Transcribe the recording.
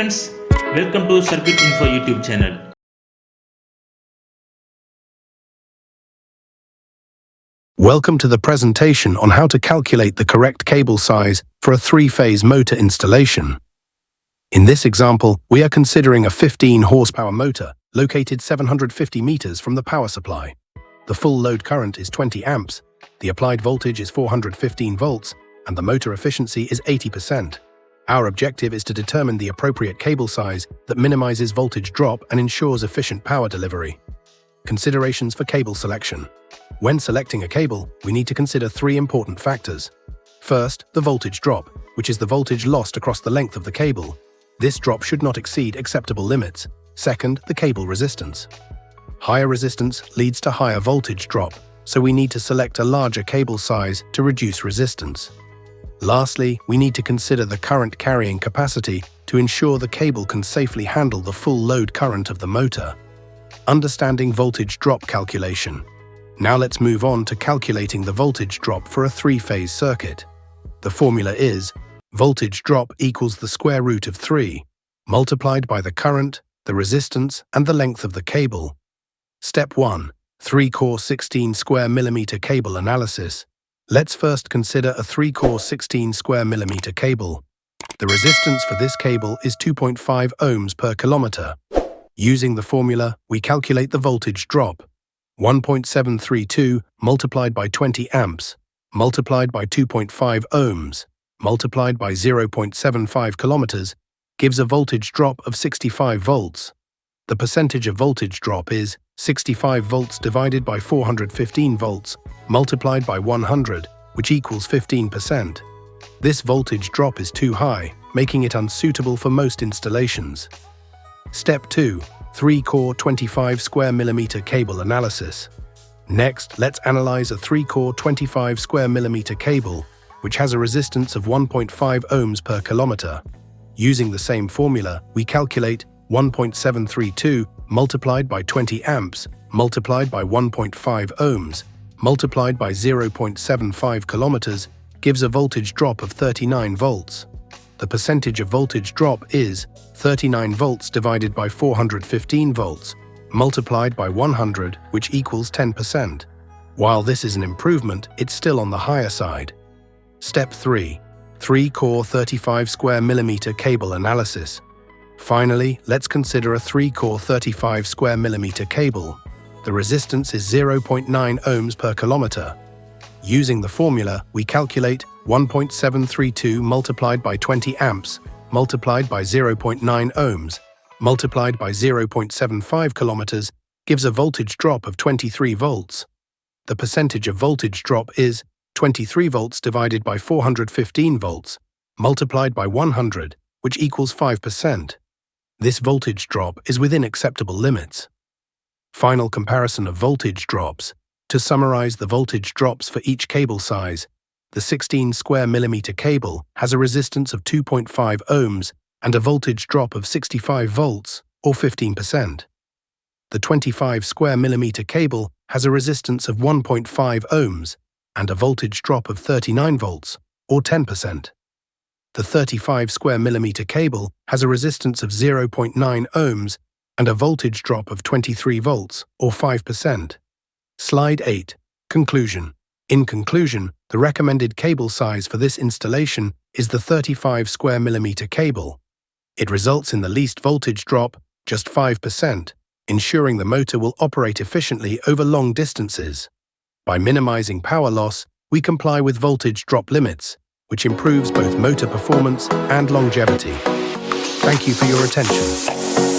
friends, welcome to CircuitInfo YouTube channel. Welcome to the presentation on how to calculate the correct cable size for a three-phase motor installation. In this example, we are considering a 15 horsepower motor located 750 meters from the power supply. The full load current is 20 amps, the applied voltage is 415 volts, and the motor efficiency is 80%. Our objective is to determine the appropriate cable size that minimizes voltage drop and ensures efficient power delivery. Considerations for cable selection. When selecting a cable, we need to consider three important factors. First, the voltage drop, which is the voltage lost across the length of the cable. This drop should not exceed acceptable limits. Second, the cable resistance. Higher resistance leads to higher voltage drop, so we need to select a larger cable size to reduce resistance. Lastly, we need to consider the current carrying capacity to ensure the cable can safely handle the full load current of the motor. Understanding voltage drop calculation. Now let's move on to calculating the voltage drop for a three-phase circuit. The formula is voltage drop equals the square root of 3, multiplied by the current, the resistance, and the length of the cable. Step 1. 3-core 16 square millimeter cable analysis. Let's first consider a 3-core 16 square millimeter cable. The resistance for this cable is 2.5 ohms per kilometer. Using the formula, we calculate the voltage drop. 1.732 multiplied by 20 amps, multiplied by 2.5 ohms, multiplied by 0.75 kilometers, gives a voltage drop of 65 volts. The percentage of voltage drop is 65 volts divided by 415 volts, multiplied by 100, which equals 15%. This voltage drop is too high, making it unsuitable for most installations. Step 2. 3-core 25 square millimeter cable analysis. Next, let's analyze a 3-core 25 square millimeter cable, which has a resistance of 1.5 ohms per kilometer. Using the same formula, we calculate 1.732 multiplied by 20 amps, multiplied by 1.5 ohms, multiplied by 0.75 kilometers, gives a voltage drop of 39 volts. The percentage of voltage drop is 39 volts divided by 415 volts, multiplied by 100, which equals 10%. While this is an improvement, it's still on the higher side. Step 3. 3-core 35 square millimeter cable analysis. Finally, let's consider a 3-core 35 square millimeter cable. The resistance is 0.9 ohms per kilometer. Using the formula, we calculate 1.732 multiplied by 20 amps, multiplied by 0.9 ohms, multiplied by 0.75 kilometers, gives a voltage drop of 23 volts. The percentage of voltage drop is 23 volts divided by 415 volts, multiplied by 100, which equals 5%. This voltage drop is within acceptable limits. Final comparison of voltage drops. To summarize the voltage drops for each cable size, the 16 square millimeter cable has a resistance of 2.5 ohms and a voltage drop of 65 volts, or 15%. The 25 square millimeter cable has a resistance of 1.5 ohms and a voltage drop of 39 volts, or 10%. The 35 square millimeter cable has a resistance of 0.9 ohms and a voltage drop of 23 volts, or 5%. Slide 8. Conclusion. In conclusion, the recommended cable size for this installation is the 35 square millimeter cable. It results in the least voltage drop, just 5%, ensuring the motor will operate efficiently over long distances. By minimizing power loss, we comply with voltage drop limits, which improves both motor performance and longevity. Thank you for your attention.